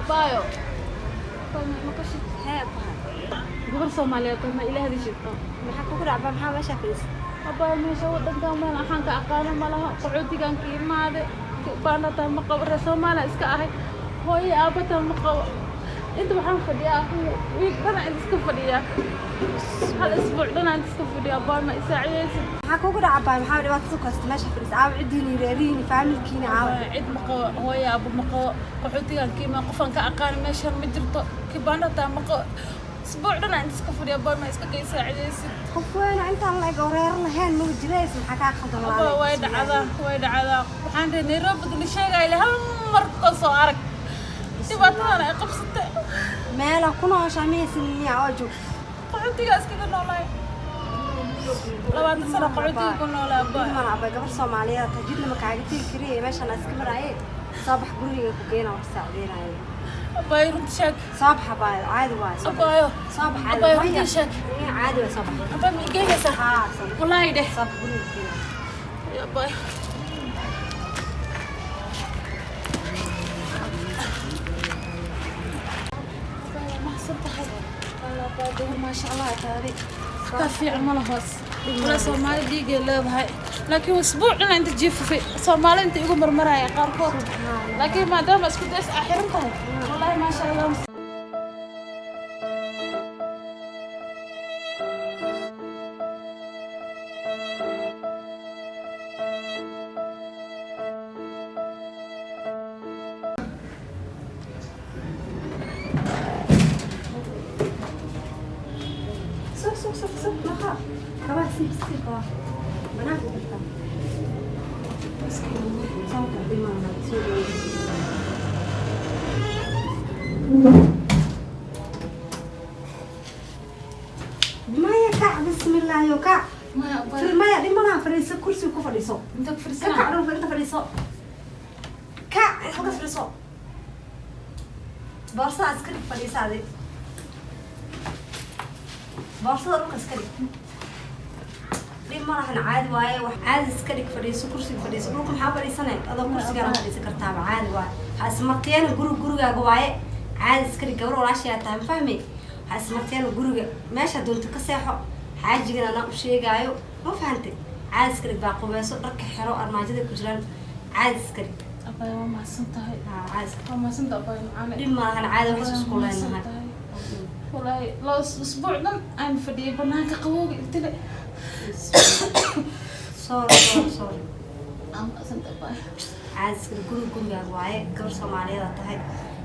بايو ما كشت هاي قبل صوماليات ما إله هذه شيء ما حكوا عبا محا ماشي فلوس أبا ما شو ودن كمان أحنا كأقارن ما لها قعودي كان كي ما هذا بانا تام قبر صومالا إسكاهي هو أبا تام قبر أنت بحنا فديا ويكبر عند إسكفديا هالأسبوع لنا عند إسكفديا أبا ما يساعد حكوا عبا محا دبات سكست ماشي فلوس عاو عديني ريريني فاعمل كيني عاو عيد مقو هو يا أبو مقو قعودي كان كي ما قفن كأقارن ماشي مجرد كي بانا تام قبر أسبوع لنا عند إسكفديا أبا ما يساعد خفوين أنت الله يقررنا هين مو جريس محكا خدم الله وايد عذا waxaan dheernay roob la sheegay hal mar ka soo arag dibadana ay qabsatay meela kuna shaameysin niya ojo qaxootiga iskaga noolay labaatan sano qaxootiga ku noolaa mana abay gabar Soomaaliyeed tajidna ma kaaga tii kariye meeshan iska maraayay sabax guriga ku geena wax saacdeynay abay runta sheeg sabax abay caadi waay abayo sabax abay runta sheeg caadi waay sabax abay ma geeysa ha wallahi de sabax guriga abay ما شاء الله تاري كافي عمله بس ولا صومالي ديجي لابهاي لكن اسبوع لنا انت تجيب في صومالي انت يقوم مرمرايا قاركور لكن ما دام اسكت احرمتها والله ما شاء الله خلاص سيب بنات وبنات صوت الدماغ ما يكع بسم الله يكع في الماء دي ما فريس كرسي وكفريسو انت فرسان كع روح انت فريسو كع حاجه فريسو بارسا عسكري فريس هذه بارسا روح عسكري ما راح عادي واي عادي سكرك فريسو كرسي فريسو كلكم حابة سنة هذا كرسي قال فريسو كرتابة عادي واي حاسمرتين الجرو جواي عادي سكرك قبل ولا شيء تام فهمي حاسمرتين الجرو ماشي دون تكسيحه حاجة جينا نقش شيء جايو ما فهمت عادي سكرك باقو بس رك حرو أرماجد كجلان عادي سكرك أبا يوم ما سنتهي عادي ما سنت أبا معنا لما راح عادي وحش سكولين هاي والله لو أسبوع دم أنا فدي بناك قوي قلت لي sorry أنا سنت أبا عايز الجرو جواي قبل Soomaaliyeed tahay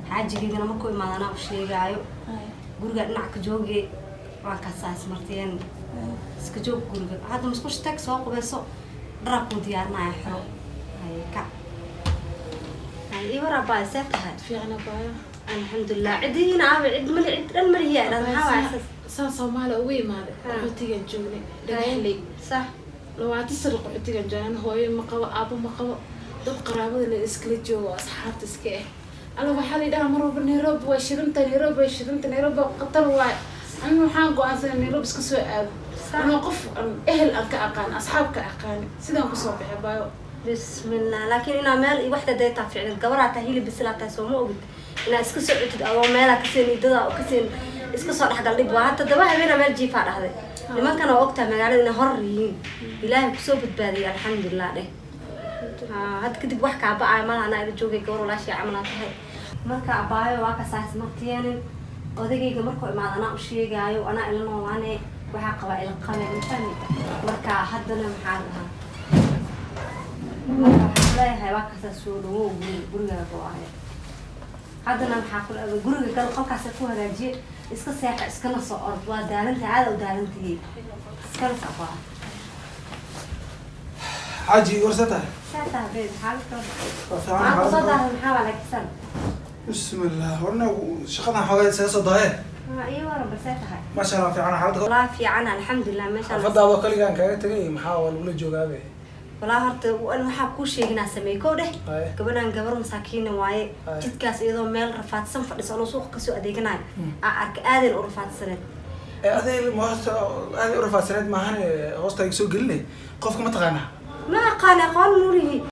xaajigeena ma ku imaadana u sheegayo guriga dhinac ka joogay waa ka saas marteen iska joog guriga hadda musqul tag soo qabeeso dharab ku diyaarnaa xiro ay ka ay ibara baa saatahay fiicna baa alxamdulillah cidiina cid mali cid dhan mali yaa dhan xawaas saan Soomaali ugu imaade qaxootiga joognay dhagaxley sax لو عتسر قعدتي جان هوي مقوا أبو مقوا dad qaraabada la iskala joogo asxaabta iska ah alla waxa la yiraahdaa mar walba Nairobi way shidanta Nairobi qatar waay anu waxaan go'aansanay Nairobi iska soo aado ana qof ehel aan ka aqaan asxaab ka aqaan sidaan ku soo bixi baayo bismillah laakiin ina meel wax dadayta ficil gabarata hilib bislaata soo ma ogid ina iska soo cutid adoo meel ka seen idada oo ka seen iska soo dhaxgal dhib waa hata daba habeen meel jiifa dhahday nimankana ogta magaalada hor yihiin ilaahay ku soo badbaadiyay alxamdulillah dheh had kadib wax ka baa ma ana ila joogay gabar walaashay amana tahay marka abaayo waa ka saas martiyeen odagayga markuu imaadana u sheegayo ana ila noolaane waxa qaba ila qalin fani marka haddana maxaa lahaa marka leeyahay waa ka soo dhawo guriga go'ay haddana maxaa ku leeyahay guriga gal qolkaas ku hagaajiye iska seexa iska naso ord waa daalanta aad u daalantii iska naso حاجي ورثتها. ساتها بيت حالك. ما صدق محاولة كسر. بسم الله ورنا شقنا حوالي سياسة ضايع. أيوة رب ساتها. ما شاء الله في عنا حالتك. والله في عنا الحمد لله ما شاء الله. فضل هذا كل كان كذا تجي محاول ولا جوابه. والله هرت وأنا حاب شيء هنا سمي كوده. قبلنا نقبر مساكين واي جد كاس إذا ميل رفعت سنف لسانو سوق كسو أديكنا. أرك آذن ورفعت سنة. هذه ما هذه ورفعت سنة ما هني غصت يسوق لي قفك ما تغنى. ما قال قال نوري.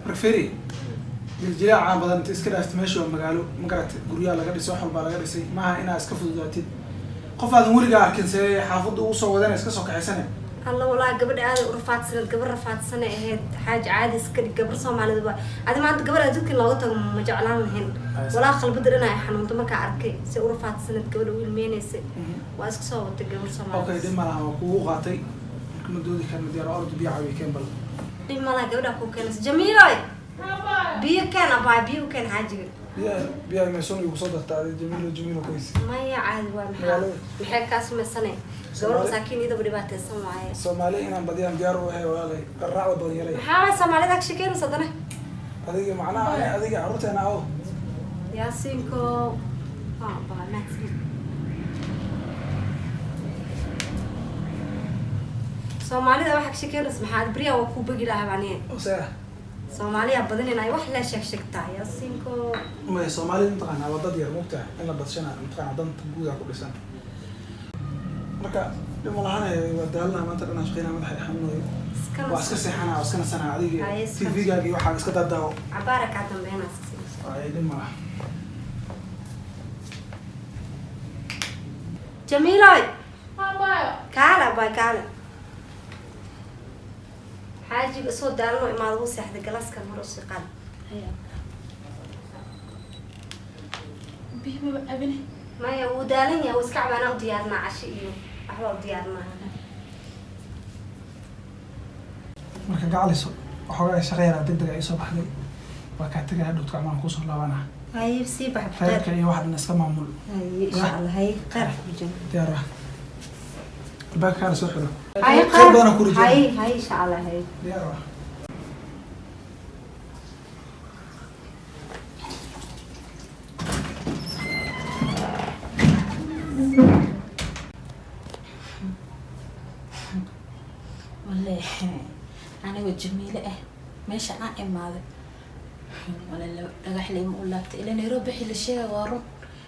رفيري. jiljilac caan badan inta iska dhaaftay meesha waa magaalo ma garatay guryaha laga dhisay wax walbaa laga dhisay maaha inaa iska fududaatid qof aadan weligaa arkin see xaafadda ugu soo wadana iska soo kaxaysane alla walaa gabadha aada u rafaadsaneed gabar rafaadsan ay ahayd xaaji caadi iska dhig gabar soomaalida waa adi maanta gabar adduunka looga tago ma jeclaan lahayn walaa qalbada dhan ay xanuunto markaa arkay si u rafaadsaneed gabadha u ilmeynaysay waa iska soo watay gabar soomaalida okay dhib malaha waa kugu qaatay marka ma doodi karna diyaar ordu biyo cawi keen bal dhib malaha gabadha ku keenaysa jamiiloy biyo keen abaa biyo keen xaajiga biyo meeshan igu soo dartaa jamiilo koys maya caadi waa maxay kaa samaysanay gabar masaakiin iyadoo dhibaataysan waaye Soomaali inaan badiyaan diyaar u ahay walaalay raacda badan yaray maxaa waay Soomaalida ka shaqeynaysa dana adiga macnaha adiga carruurteena oo Yaasinko baa maxi Soomaalida waxa ka shaqeynaysa maxaa bariya waa ku bagi lahaa baniye oo saa Soomaaliya badan inay wax la sheegtaa Yaasinko ma Soomaalida inta waa dad yar mugtaa in la badshana inta danta guuda ku dhisan marka lama lahanay wadaalna maanta dhan shaqeynaa madaxa xanuunayo waa iska seexana waa iska nasana adiga TV-gaaga waxa iska dadaawo cabaaraka dambeena ay dhima Jamiiloy Abayo. kaala bay kaala xaajiga soo daalno imaado seexda galaaska mar oo siqan Biyo abine. maya wuu daalan yahay iska cabaana u diyaarnaa cashi iyo waxba u diyaarnaa marka gacaliso waxoogaa shaqeynaa degdeg ay soo baxday waa kaa tagay hadhowt gacmaha kusoo laabanaa هاي سيبح خيرك iyo wax dhan iska maamul هاي إن شاء الله هاي قرح بجن diyaar ah albaabka kaala soo xiro هاي khayr badan ku rijay هاي إن شاء الله هاي diyaar ah والله أنا وجميلة ماشي عائم هذا ولا dhagax leh ma u laabtay ila Nairobi xilli sheega waa run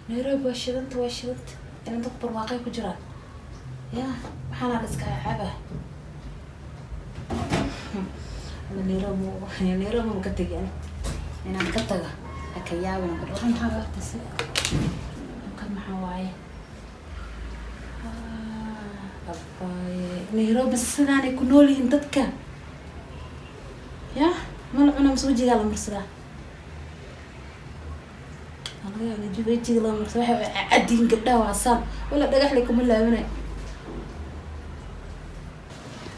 Nairobi waa shidanta in dad barwaaqay ku jiraan ya waxaana la iska caba Nairobi ma ka tagay inaan ka taga ka yaabin waxaan xaaqtay kan maxaa waaye Nairobi sidaan ay ku nool yihiin dadka ya ما أنا مسوي على مرسلة والله أنا جيب يجي على مرسلة عدين قدها وعصام ولا دقح لكم إلا مني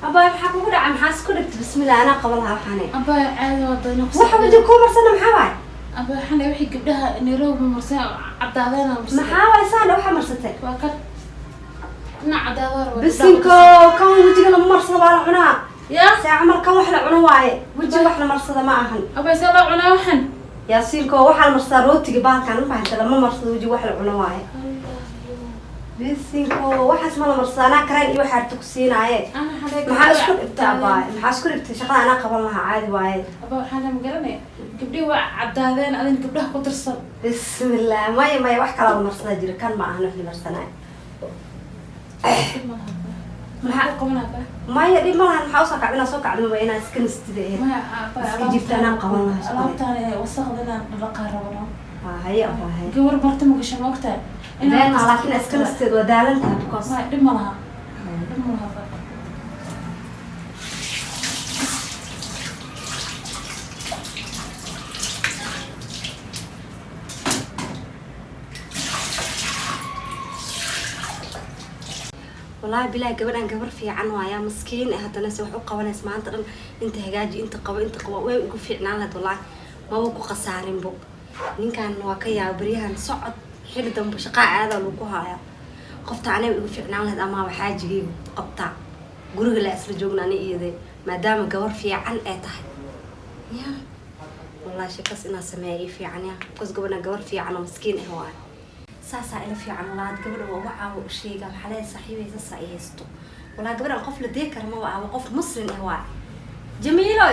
أبا يحكوا كده عن حاس كده بسم الله أنا قبلها حني أبا عادي وضعنا وح بدي كوم مرسلة محاوي أبا حنا وحي قدها نيروبي مرسلة عدادنا مرسلة محاوي سهلة وح مرستين وكان عدادار بسنكو كم وجي على مرسلة على عناء يا سأعمل كم وحلا عنواي وجي وحلا مرسلة ما أهن أبا يسأل عنا وحن ياسينكو وحلا مرسلة روتي قبال كان فهمت لما مرسلة وجي وحلا عنواي بسنكو وحس مالا مرسلة أنا كرين إيوه حارتك سين عاي أنا حدا محاسكو إبتاع باي محاسكو إبتاع شغل أنا قبلها عادي واي أبا حنا مقرني قبلي وعدادين أذن قبلها قدرصل بسم الله ما وحكى على مرسلة جري كان معها نحن مرسلة maxaa qabanaa maya dhib ma lahan maxaa usoo kacbina soo kacdin waa inaan iska nastidee iska jifta anaan qaban lahaa alaabtaan wasaqda inaan dhaqaa rabano haye abaa haye gabar marti ma gasho moogtaa inaan laakiin iska nasteed waa daalan tahay because dhib ma laha والله بلا قبل قبر في عنوة يا مسكين هذا الناس وحقوا قوانيس ما أنت أنت هجاجي أنت قوي وين في عنالة والله ما هو قصارين بو إن كان واقعي بريها صعد حيل دم بشقاء هذا لوكوها يا قفت عنه ويقول في عنالة أما وحاجي قبطع قرق لا أسر جوجنا نيجي ما دام قبر في عن أته يا والله شكس إنها سماعي في عنيا قص قبلنا قبر في عنه مسكين هو ساسا إلى في عملات قبل ووعى وشيء قال حلال صحيح ساسا يستو ولا قبل قفل ذكر ما وعى وقف مصر هو جميلو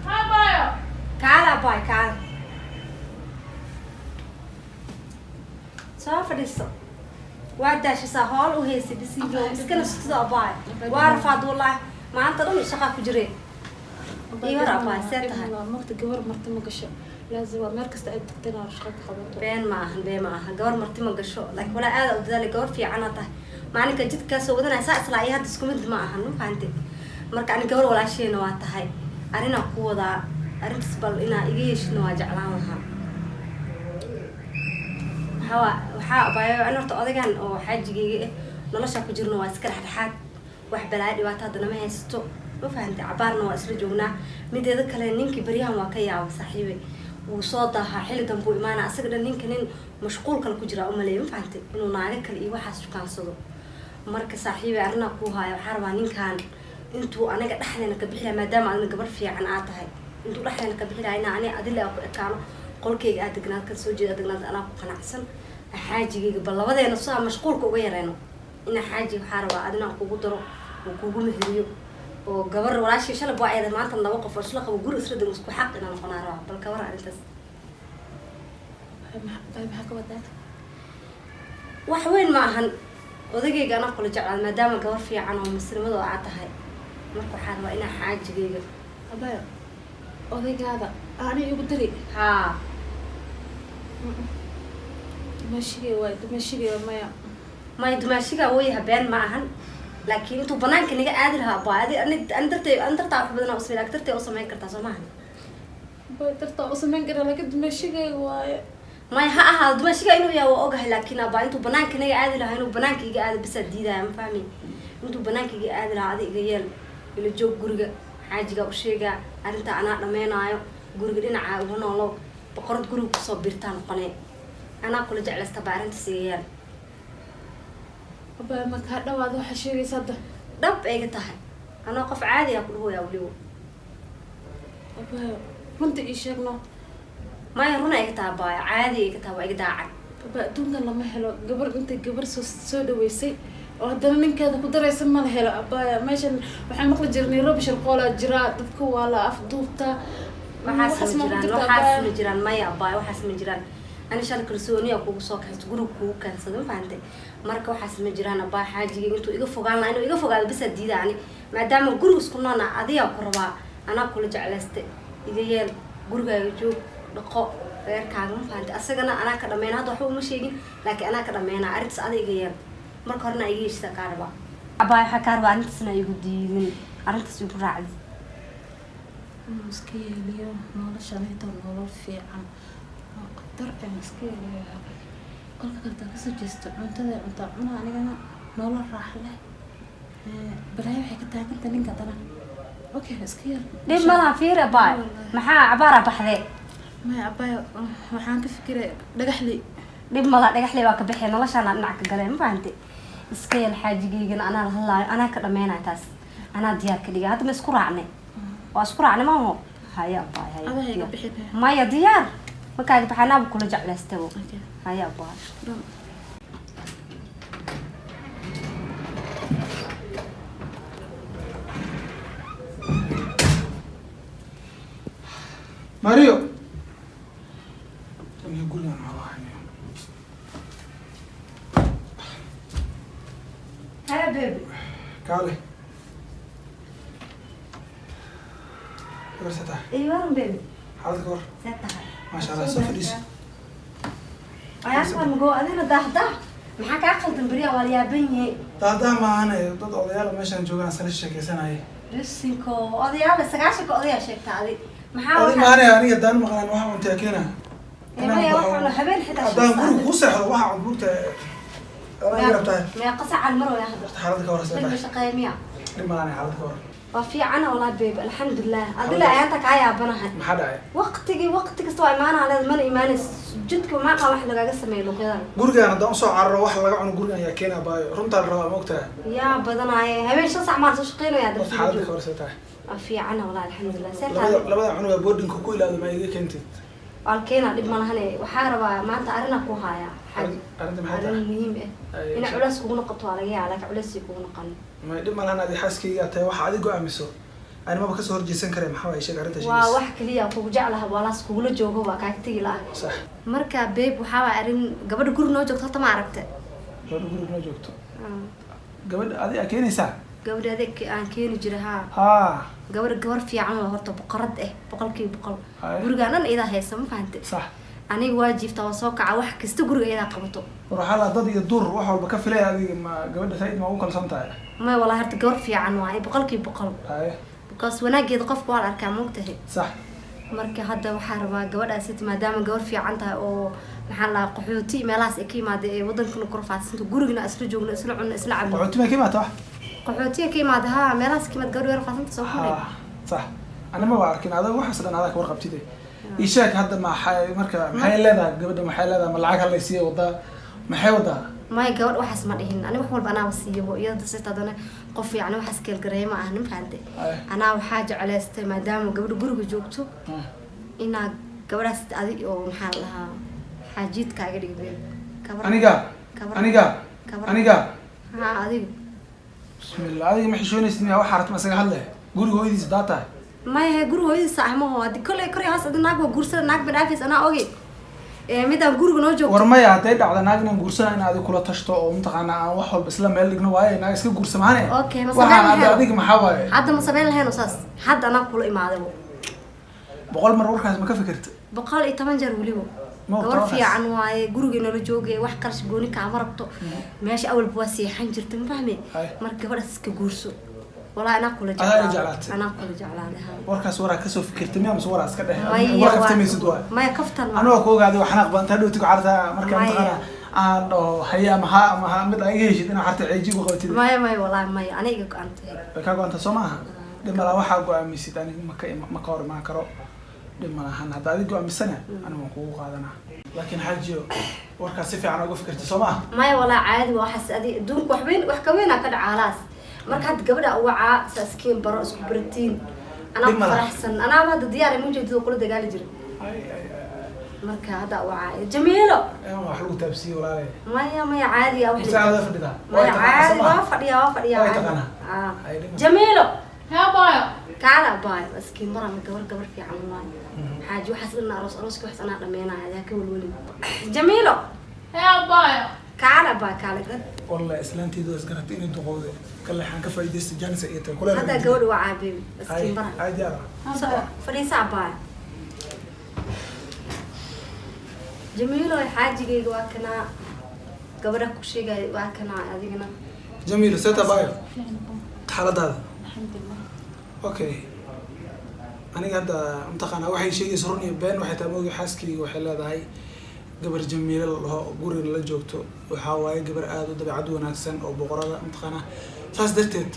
هاي كعلا باي كعلا سافر السو وعداش سهول وهي سبسي جو مسكنا ستة باي وعرفات والله ما أنت رمي شقة كجري يورا باي ساتها وقت جبر مرتي ما قشة لازم مركز تقدرنا رشقة خبرته بين معها جور مرتي ما قشوا لك ولا هذا وذلك جور في عناته معني كجد كاسو ودنا ساعة سلاعيها تسكمد معها نو فهمتي مرك أنا جور ولا شيء نوعته هاي أرينا قوة أريد تسبل إنا إيش نواجع لها waxaa baayo aan horta odagan oo xaajigeyga nolosha ku jirno waa iska dhaxdhaxaad wax balaa dhibaato hadana ma haysto ma fahamtay cabaarna waa isla joognaa mideeda kale ninkii baryahan waa ka yaabo saaxiibay wuu soo daahaa xilli dambe uu imaana asaga dhan ninka nin mashquul kale ku jira u maleeyo ma fahamtay inuu naaga kale iyo waxaas shukaansado marka saaxiibay arrinaa ku haayo waxaa rabaa ninkan intuu anaga dhexdeena ka bixilaa maadaama adina gabar fiican aad tahay intuu dhexdeena ka bixilaa inaa aniga adila ku ekaano qolkeyga aad degnaad kan soo jeeda degnaad anaa ku qanacsan xaajigeyga bal labadeena soo mashquulka uga yareeno ina xaaji waxaa rabaa adina kugu daro oo kugu meheriyo oo gabar walaashii shalay baa ayada maanta laba qof oo isla qabo guri isla degan isku xaq inaan noqonaa rabaa bal gabar arrintaas maxaa ka wadaa wax weyn ma ahan odageyga anaa kula jeclaad maadaama gabar fiican oo muslimada oo aad tahay marka waxaa rabaa inaa xaajigeyga abaya odaygaada aanay igu dari haa dumaashigay maya dumaashiga way habeen ma ahan laakiin intuu banaanka naga aadi lahaa baa ani dartaa wax badan usmay laakiin dartay u samayn kartaa soo maahan dartaa u samayn karaa laakiin dumaashigay waaye may ha ahaa dumaashiga inuu yahay waa ogahay laakiin abaa intuu banaanka naga aadi lahaa inuu banaanka iga aado bisaa diidaya ma fahmi intuu banaanka iga aadi lahaa adi iga yeel ila joog guriga xaajiga u sheegaa arrintaa anaa dhammeynaayo guriga dhinacaa uga noolo boqorad guriga kusoo birtaa noqonee anaa kula jeclaysta baa arrintaas iga yeel abaa markaa dhawaad waxaa sheegaysa hadda dhab ayga tahay anaa qof caadi ah ku dhahoyaa weliba abaa runta ii sheegno maya runa ayga taha baaya caadi ayga taha waa iga daacad abaa adduunkan lama helo gabar intay gabar soo dhaweysay oo haddana ninkeeda ku daraysa ma la helo abaya meeshan waxaan maqli jirnay Nairobi sharqoolaa jiraa dadka waa la afduubtaa waxaas ma jiraan maya abaya waxaas ma jiraan ani shalay kalsooniya kugu soo kaxaysto guriga kugu kaansado ma fahantay marka waxaas ma jiraan abaya xaajigeyga intuu iga fogaan lahaa inuu iga fogaado bisa diida ani maadaama guriga isku noona adigaa ku rabaa anaa kula jeclaysta iga yeel gurigaaga joog dhaqo reerkaaga ma fahantay asagana anaa ka dhameyna hadda waxba uma sheegin laakiin anaa ka dhameynaa arrintaas ada iga yeel marka horena iga yeeshtaa kaa rabaa abaya waxaa kaa rabaa arrintaasna igu diidin arrintaas igu raacdi iska yeeliyo noloshan inta nolol fiican qadar aan iska yeeliyo kolka kaltaa kasoo jeesto cuntada cuntaa cuna anigana nolol raaxa leh balaayo waxay ka taaganta ninka dana okay iska yeel dhib malaha fiir abaya maxaa cabaara baxdee maya abaya waxaan ka fikiray dhagaxli dhib mala dhagaxley waa ka baxee noloshaana dhinac ka galeen ma fahantay iska yeel xaajigeygana anaa la hadlaayo anaa ka dhammeynaya taas anaa diyaar ka dhigay hadda ma isku raacnay waa isku raacnay maaho haya abaya adahayga bixinaya maya diyaar markaaga baxay anaaba kula jeclaystabo haya abaya Mario أنا أقول أنا واحد هلا بيبي كالي ورثتها ايوه بيبي حالتك ور ستها ما شاء الله سفليس يا أخوان مجو أنا ده maxaa kaa qaldan bariya waa yaaban yahay daadaa maahane dad odayaal meeshan joogaan sala sheekeysanayay bisinko odayaal 9 odayaa sheegtaa adi maxaa adi maahane aniga daan maqlaan waxa cuntaa keena inay waxa habeen xitaa daan guri ku seexdo waxa cunta ana yarabtaa ma qasac maro ya hada xaaladda ka waraysa ma shaqeeymiya dhimaanay xaaladda ka war وفي أنا ولا بيب الحمد لله أدلة أنت كعيا بناها ما حدا عي وقتك استوى إيمانها على من إيمان جدك ما قام واحد لقى قسم يلو كذا guriga aan daan soo carro wax laga cuno guriga ayaa keenaa baa runta la rabaa moogtaa يا بدنا هاي هبين شو صعب شقينه يا xaaladda ka دكتور waraysa في أنا ولا الحمد لله سيرتها labada cunuga boardingka ku ilaado ma iga keentid الكينا دب ما لهني وحاربة ما أنت أرنا كوهايا حاجة arrinta maxay tahay أرنا مهم إيه إن علاس كونا قطوا على جال لك علاس يكون قن ma dhib ma lahan adi xaaskayga tahay waxa adigu go'aamiso ani maba ka soo horjeesan karay maxaa way sheeg arrinta sheegaysa وواحد كليا كوجع لها ولاس كولا جوجو وكاكتي لا sax مركا بيب وحاول أرن قبل قرن وجهك حتى ما عرفت gabadha guriga noo joogto gabadha adi aa keenaysaa gabadha adeeg aan keeni jiray gabar fiican oo horta boqorad boqolkiiba boqol gurigaan dhan idaa haysa ma fahantay صح aniga waajibta waa soo kaca wax kasta guriga idaa qabato ruuxa la dad iyo dur wax walba ka filay adiga ma gabadha sayd ma u kalsoon tahay ma walahi horta gabar fiican waa boqolkiiba boqol because wanaageeda qofku waa arkaa moogtahay صح marka hadda waxaa rabaa gabadhaas maadaama gabar fiican tahay oo maxaa la qaxooti meelahaas ay ka yimaadeen ee wadankan ku rafaadsan gurigana isla joogno isla cunno isla cabno qaxooti ma ka yimaado qaxooti ka yimaado ha meelahaas ka yimaad gabar yar rafaadsan soo xulay صح انا ما بعرف انا waxaas dhan adaa ka warqabtide ishaak hadda ma marka maxay leedahay gabadha maxay leedahay ma lacag la siiyo wada maxay wada may gabadh waxaas ma dhihin ani wax walba anaa siiyo iyada sidadana qof fiican waxaas keel gareey ma ahnin faante anaa waxa jecelaystay maadaama gabadha guriga joogto ina gabadhaas adig oo maxaa lahaa xaajidkaaga dhigay aniga ha adig bismillah adiga ma xishoonaysid waxa aragtay ma isaga hadlay guriga hooyadiis daata ما هي جرو هاي ساعة ما هو هذي كل كريه هاس أدنى ناقة جورسنا ناقة بنعرفش أنا أوجي ميدا جرو نوجو ورمايا هتاي على ناقة جورسنا أنا هذي كلها تشتو ومتقنا واحد بس لما يلقى نوايا ناقة سكوا جورس معنا أوكي مثلا هذيك محاوى حد مثلا هنا أساس حد أنا كله إما هذا بقول مرة روح ما كفكرت بقول إيه تمن جروليه قول في عنواي جرو جينا لجوجي واحد كرش جوني كعمرته ماشي أول بواسي حنجر تنفهمي مركب بس كجورسو والله أنا كل جعلات أنا كل جعلاتها وركاس ورا كسو فكرت ميام صورة أسكده وركفت ميسدوا ما يكفتن أنا أكو قاعد وحناق بنتهدو تقع عرضها مركب تقرا أنا هيا مها مد أيش أنا حتى عجيب وقتي ما والله ما أنا يجوك أنت كاغو أنت سمعها لما لا واحد قاعد ميسيت أنا ما كور ما كرو لما هن هذا قاعد ميسنا أنا مكو قاعدنا لكن حاجة وركاس في أنا أقول فكرت سمعها ما والله عادي وأحس أدي دونك وحبين وحكوينا كده علاس markaad gabadha wacaa saaskiin baro isku baratiin ana faraxsan ana ma diyaar ma jeedo kula dagaali jiray marka hada wacaa jamiilo wax lagu taabsiyo walaalay ma caadi ah saacada fadhida waa fadhiya jamiilo ha baayo kaala baayo iskiin mara gabar fiican waay xaaji waxaas in aroos ka waxsana dhameynaa ka walwali jamiilo ha baayo kaala kaala والله إسلامتي دوس قرأت إني تقوله كل حين كفاية دست جالسة إيه كل هذا جود وعابي بس كين برا هاي جارة فريسة عباية جميل حاجة جيد وكنا قبرك وشي جاي وكنا هذينا جميل ستة بايو حالة هذا الحمد لله أوكي أنا قاعد أمتقنا واحد شيء يسرني بين واحد أبوي حاسكي وحلا هذا هاي gabar jamiil guriga la joogto waxa waaye gabar aad u dabeecad wanaagsan oo boqorada imtixaana saas darteed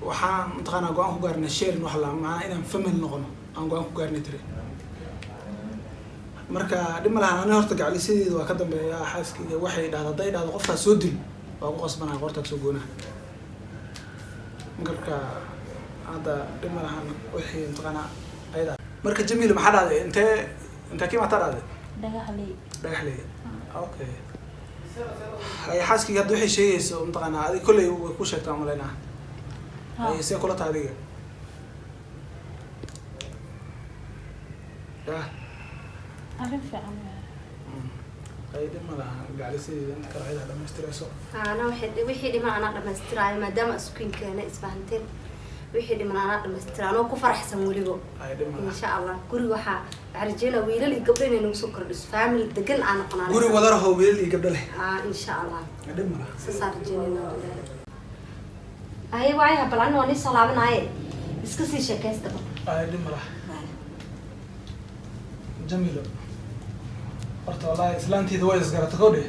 waxaan imtixaana go'aan ku gaarnay share wax la macna inaan family noqono aan go'aan ku gaarnay tire marka dhima lahaan ana horta gacalisadeedu waa ka dambeeya xaaskiga waxay dhahday qofka soo dil waa ku qasbanaa qorta soo goona marka hada dhima lahaan wixii imtixaana ayda marka jamiil maxaa dhahday intee kima taraade dhagaxley okay ay xaaskiga hadda waxay sheegayso umtaqana adiga kulay way ku sheegtaa maleyna ay si kula taadiga arrin fiican ay dhimala gacalisadeeda inta kale ayada dhamaystirayso ana wixii dhiman ana dhamaystiraayo maadaama iskuinkeena isfahanteen wixii dhiman ana dhamaystiraan oo ku faraxsan weliba insha Allah guriga waxa arjina wiilal iyo gabdho inay nagu soo kordhiso family degan aan noqonaa guri wadar hoo wiilal iyo gabdho leh insha Allah dhimala saarjina ay waay hablan oo ni salaamnaaye iska sii sheekaysta ay dhimala jamiilo horta wallahi islaantiida way isgarata kowde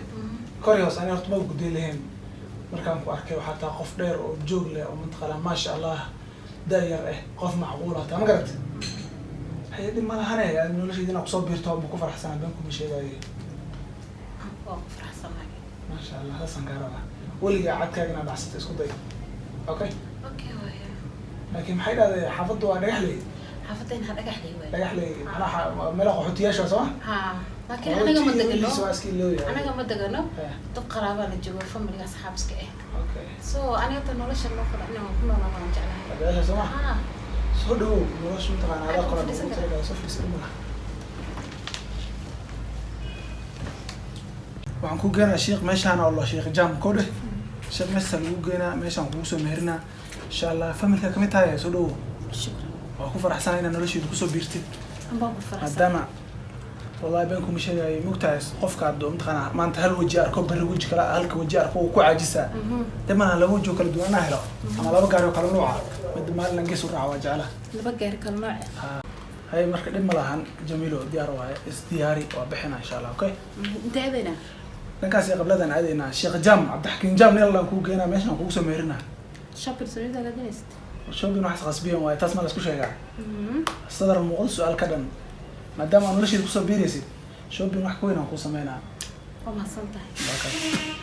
korios ani horta ma gudday lahayn markaan ku arkay waxaa taa qof dheer oo joog leh oo mantaqala maasha Allah daayar qof macquul ah ma garat هي دي ما لها هنا إنه ليش يدينا قصاب بيرتوب بكو فرح سنة بينكم مش هذا فرح سنة ما شاء الله هذا سنقاربة واللي قاعد كأجنا بعثت اسكت ضيق أوكي ويا لكن حيل هذا حافظته أنا رحلي حافظتين هذا رحلي أنا ملأ حوتياش صح؟ لكن أنا قام أدقنه أنا قام أدقنه طب قرابة نجوا فملي أصحاب سكئ اوكي سو انا تنولش النقطه انه كنا ما نجعلها هذا سمع صدق ورش متقن على قرابه صفر سلمنا waxaan ku geenaa sheekh meeshaan oo la sheekh jam kode شاب مثل وجينا ماشي عم كوسو مهرنا إن شاء الله فملك كم تاعي سودو شكرا وأكون فرح سنة إن نلشي كوسو بيرتي أنا بابا فرح قدامه والله بينكم مش هي مقتعس قف قاعد متخنا ما أنت هل وجه أركب بر وجه كلا هل كوجه أركب وعاجزة دائما أنا لو وجهه كلا دون هلا أنا لا بقى أركب نوعه مد ما لنجس ورع وجعله لا بقى أركب نوع هاي مركب دم لهن جميلو ديار وهاي استياري وبحنا إن شاء الله أوكي أنت عدينا نكاسي قبل هذا عدينا الشيخ جام عبد الحكيم جام يلا نكون جينا ماشي نكون سميرنا شابر سرير على جنست شو بينو حس غصبيا وهاي تسمع لسكو شيء الصدر الموضوع سؤال كذا ما دام أنا ليش يكون بيريسي شو بينو حكوينا نكون سمينا وما صنتها